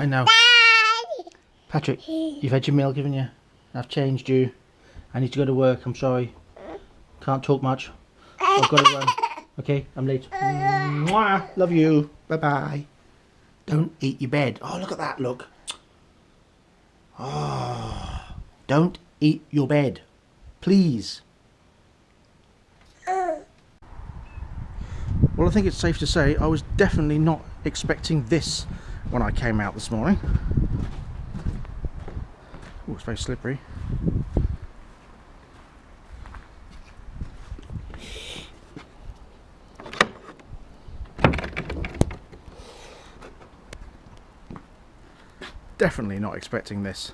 I know. Patrick, you've had your meal, haven't you? I've changed you. I need to go to work, I'm sorry. Can't talk much. I've got to run. Okay, I'm late. Mwah, love you. Bye-bye. Don't eat your bed. Oh, look at that, look. Oh, don't eat your bed. Please. Well, I think it's safe to say I was definitely not expecting this when I came out this morning. Oh, it's very slippery. Definitely not expecting this.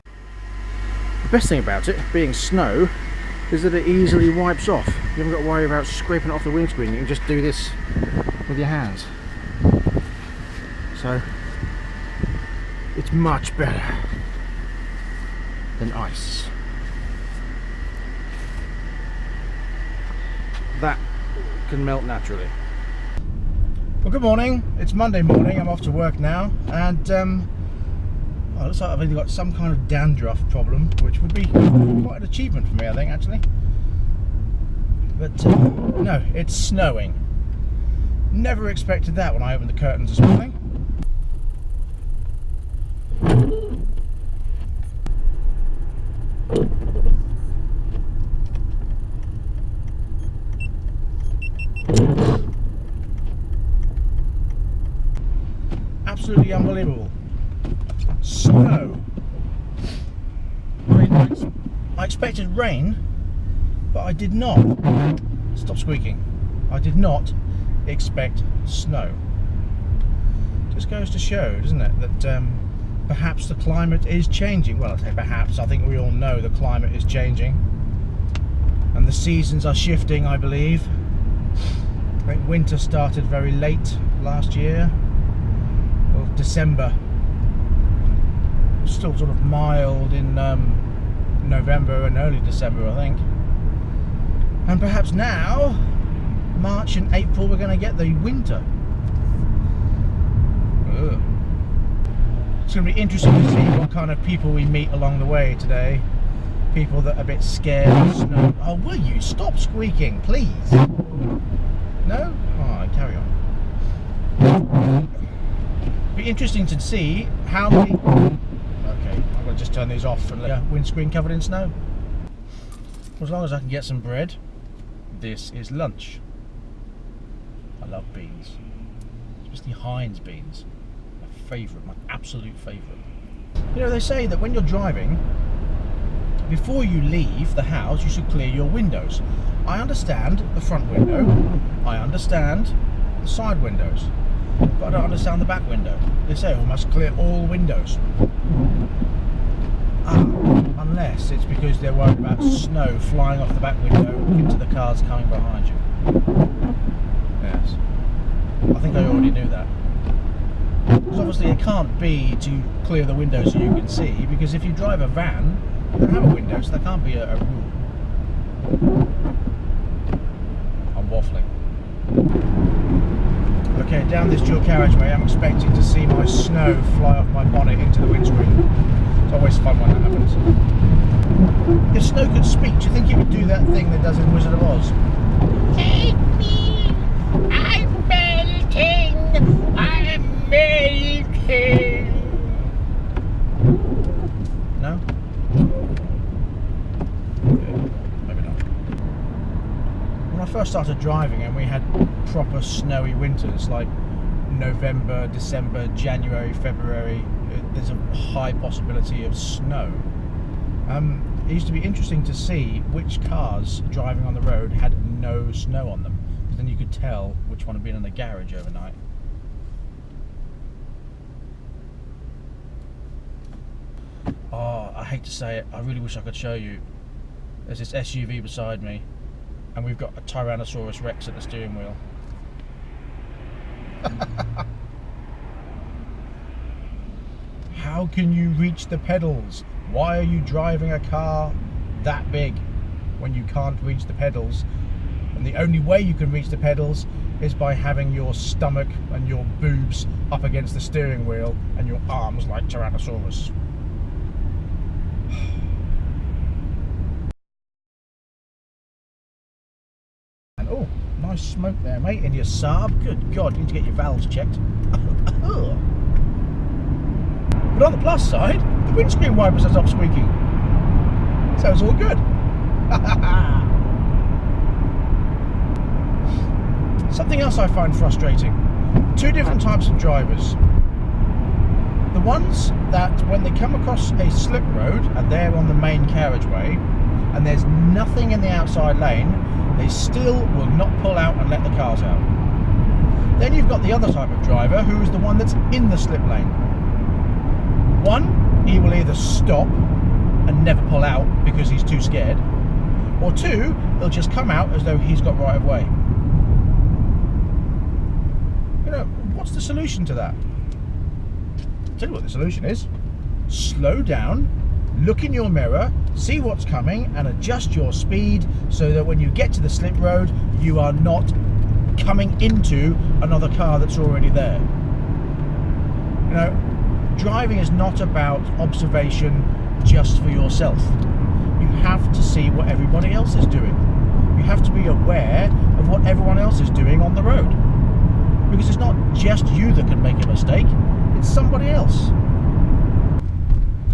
The best thing about it, being snow, is that it easily wipes off. You haven't got to worry about scraping it off the windscreen. You can just do this with your hands. So, it's much better than ice. That can melt naturally. Well, good morning. It's Monday morning. I'm off to work now, and well, it looks like I've only got some kind of dandruff problem, which would be quite an achievement for me, I think, actually. But no, it's snowing. Never expected that when I opened the curtains this morning. Absolutely unbelievable. Snow. I expected rain, but I did not. Stop squeaking. I did not expect snow. Just goes to show, doesn't it, that perhaps the climate is changing. Well, I say perhaps. I think we all know the climate is changing, and the seasons are shifting, I believe. I think winter started very late last year. Well, December. Still sort of mild in November and early December, I think. And perhaps now, March and April, we're going to get the winter. Ugh. It's going to be interesting to see what kind of people we meet along the way today. People that are a bit scared of snow. Oh, will you stop squeaking, please? No? Alright, carry on. Be interesting to see how many... Okay, I'm going to just turn these off and let the windscreen covered in snow. As long as I can get some bread, this is lunch. I love beans, especially Heinz beans. My favourite, my absolute favourite. You know, they say that when you're driving, before you leave the house, you should clear your windows. I understand the front window, I understand the side windows, but I don't understand the back window. They say we must clear all windows. Unless it's because they're worried about snow flying off the back window into the cars coming behind you. Yes. I think I already knew that. Because obviously it can't be to clear the windows so you can see, because if you drive a van, they don't have a window, so there can't be a rule. I'm waffling. Okay, down this dual carriageway, I'm expecting to see my snow fly off my bonnet into the windscreen. It's always fun when that happens. If snow could speak, do you think it would do that thing that does in Wizard of Oz? Take me! I'm melting! I'm melting! No? Okay, maybe not. When I first started driving and we had proper snowy winters, like November, December, January, February, there's a high possibility of snow. It used to be interesting to see which cars driving on the road had no snow on them, because then you could tell which one had been in the garage overnight. Oh, I hate to say it, I really wish I could show you. There's this SUV beside me, and we've got a Tyrannosaurus Rex at the steering wheel. How can you reach the pedals? Why are you driving a car that big when you can't reach the pedals? And the only way you can reach the pedals is by having your stomach and your boobs up against the steering wheel and your arms like Tyrannosaurus. And oh, nice smoke there, mate, in your Saab. Good God, you need to get your valves checked. But on the plus side, the windscreen wipers are stopped squeaking. So it's all good. Something else I find frustrating. Two different types of drivers. The ones that when they come across a slip road and they're on the main carriageway and there's nothing in the outside lane, they still will not pull out and let the cars out. Then you've got the other type of driver who is the one that's in the slip lane. One, he will either stop and never pull out because he's too scared, or two, he'll just come out as though he's got right of way. You know, what's the solution to that? I'll tell you what the solution is. Slow down, look in your mirror, see what's coming and adjust your speed so that when you get to the slip road, you are not coming into another car that's already there. You know, driving is not about observation just for yourself. You have to see what everybody else is doing. You have to be aware of what everyone else is doing on the road. Because it's not just you that can make a mistake, it's somebody else.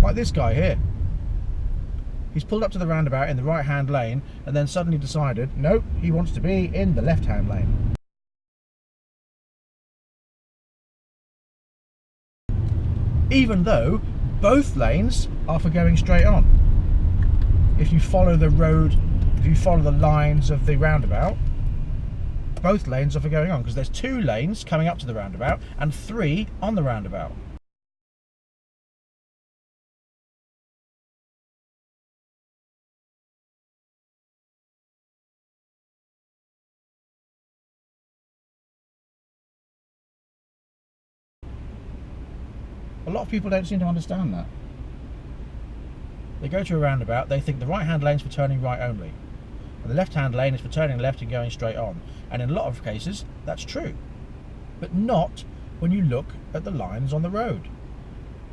Like this guy here. He's pulled up to the roundabout in the right-hand lane and then suddenly decided, nope, he wants to be in the left-hand lane. Even though both lanes are for going straight on. If you follow the road, if you follow the lines of the roundabout, both lanes are for going on, because there's 2 lanes coming up to the roundabout and 3 on the roundabout. A lot of people don't seem to understand that. They go to a roundabout, they think the right-hand lane is for turning right only, and the left-hand lane is for turning left and going straight on. And in a lot of cases, that's true. But not when you look at the lines on the road.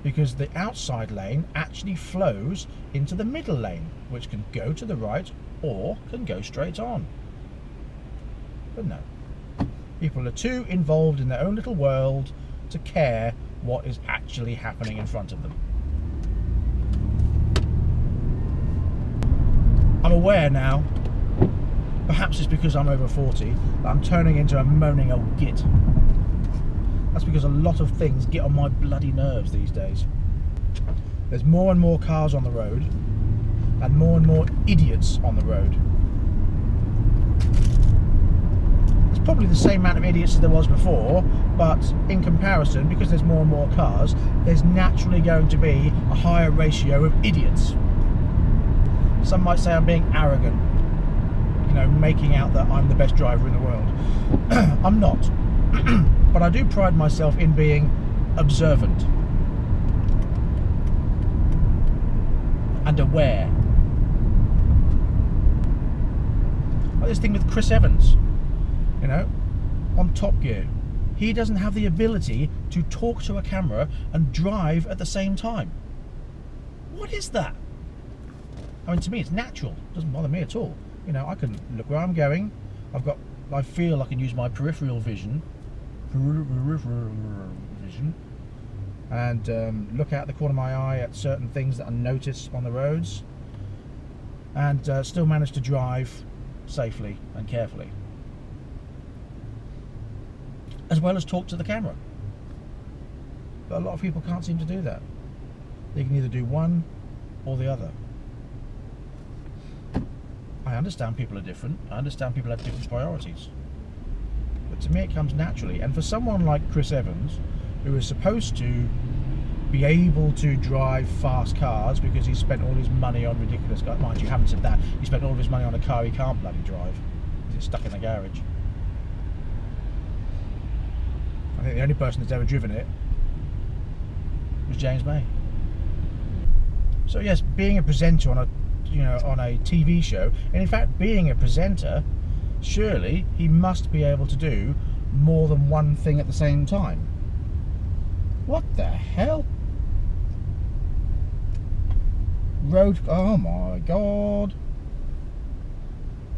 Because the outside lane actually flows into the middle lane, which can go to the right or can go straight on. But no. People are too involved in their own little world to care what is actually happening in front of them. I'm aware now, perhaps it's because I'm over 40, that I'm turning into a moaning old git. That's because a lot of things get on my bloody nerves these days. There's more and more cars on the road, and more idiots on the road. It's probably the same amount of idiots as there was before, but in comparison, because there's more and more cars, there's naturally going to be a higher ratio of idiots. Some might say I'm being arrogant, you know, making out that I'm the best driver in the world. I'm not. But I do pride myself in being observant and aware. Like this thing with Chris Evans, you know, on Top Gear. He doesn't have the ability to talk to a camera and drive at the same time. What is that? I mean, to me, it's natural. It doesn't bother me at all. You know, I can look where I'm going. I feel I can use my peripheral vision, and look out the corner of my eye at certain things that I notice on the roads, and still manage to drive safely and carefully, as well as talk to the camera. But a lot of people can't seem to do that. They can either do one or the other. I understand people are different. I understand people have different priorities. But to me it comes naturally. And for someone like Chris Evans, who is supposed to be able to drive fast cars because he's spent all his money on ridiculous cars. Mind you, haven't said that. He spent all of his money on a car he can't bloody drive because it's stuck in the garage. I think the only person that's ever driven it was James May. So yes, being a presenter on a TV show, and in fact being a presenter Surely he must be able to do more than one thing at the same time. What the hell? Road, oh my god.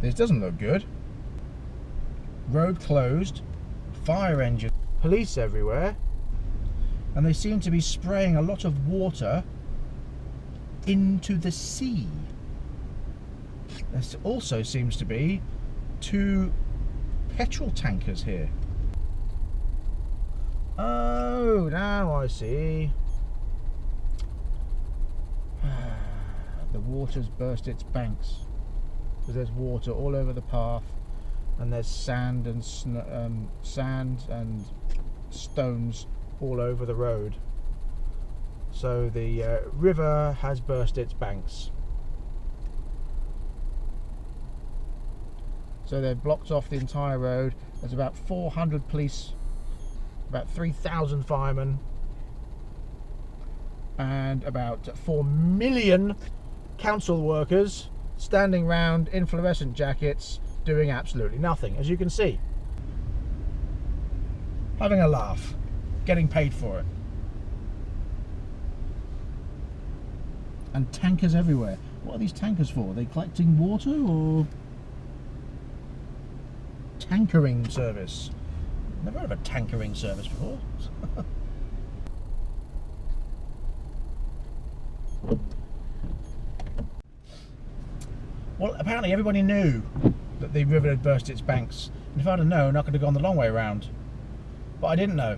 This doesn't look good. Road closed, fire engine, police everywhere, and they seem to be spraying a lot of water into the sea. There also seems to be 2 petrol tankers here. Oh, now I see. The water's burst its banks, because there's water all over the path, and there's sand and stones all over the road. So the river has burst its banks. So they've blocked off the entire road. There's about 400 police, about 3,000 firemen, and about 4 million council workers standing round in fluorescent jackets doing absolutely nothing, as you can see. Having a laugh, getting paid for it. And tankers everywhere. What are these tankers for? Are they collecting water or tankering service? Never heard of a tankering service before. Well, apparently everybody knew that the river had burst its banks, and if I'd have known, I could have gone the long way around. But I didn't know.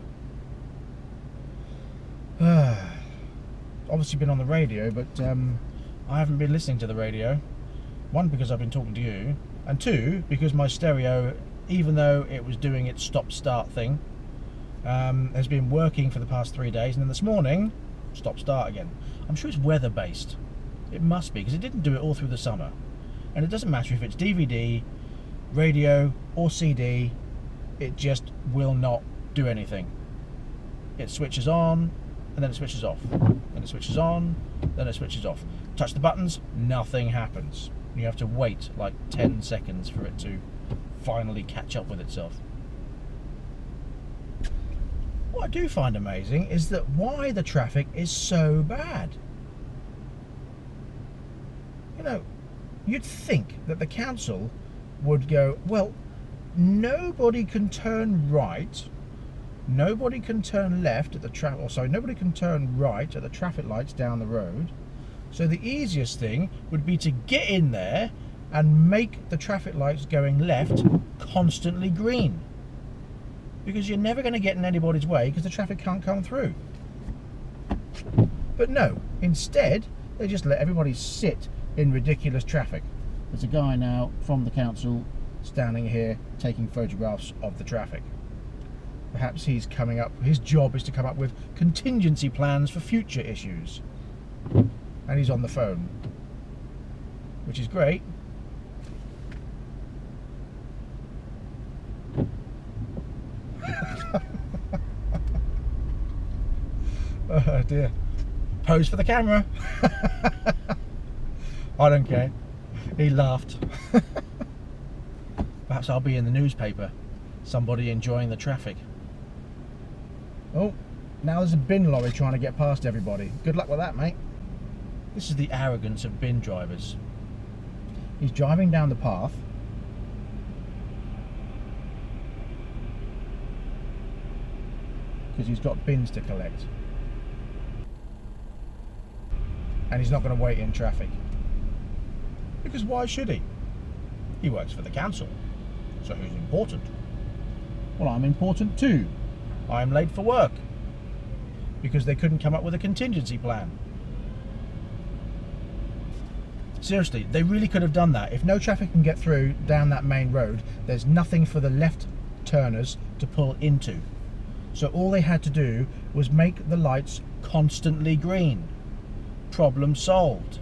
Obviously been on the radio, but I haven't been listening to the radio. 1, because I've been talking to you, and 2, because my stereo, even though it was doing its stop-start thing, has been working for the past 3 days, and then this morning, stop-start again. I'm sure it's weather-based. It must be, because it didn't do it all through the summer. And it doesn't matter if it's DVD, radio, or CD, it just will not do anything. It switches on, and then it switches off. Then it switches on, then it switches off. Touch the buttons, nothing happens. You have to wait like 10 seconds for it to finally catch up with itself. What I do find amazing is that why the traffic is so bad. You know, you'd think that the council would go, well, nobody can turn right, nobody can turn left at the traffic, or sorry, nobody can turn right at the traffic lights down the road. So the easiest thing would be to get in there and make the traffic lights going left constantly green, because you're never going to get in anybody's way because the traffic can't come through. But no, instead they just let everybody sit in ridiculous traffic. There's a guy now from the council standing here taking photographs of the traffic. Perhaps he's coming up, his job is to come up with contingency plans for future issues. And he's on the phone, which is great. Oh dear. Pose for the camera. I don't care. He laughed. Perhaps I'll be in the newspaper. Somebody enjoying the traffic. Oh, now there's a bin lorry trying to get past everybody. Good luck with that, mate. This is the arrogance of bin drivers. He's driving down the path. Because he's got bins to collect. And he's not going to wait in traffic. Because why should he? He works for the council. So who's important? Well, I'm important too. I'm late for work. Because they couldn't come up with a contingency plan. Seriously, they really could have done that. If no traffic can get through down that main road, there's nothing for the left turners to pull into. So all they had to do was make the lights constantly green. Problem solved.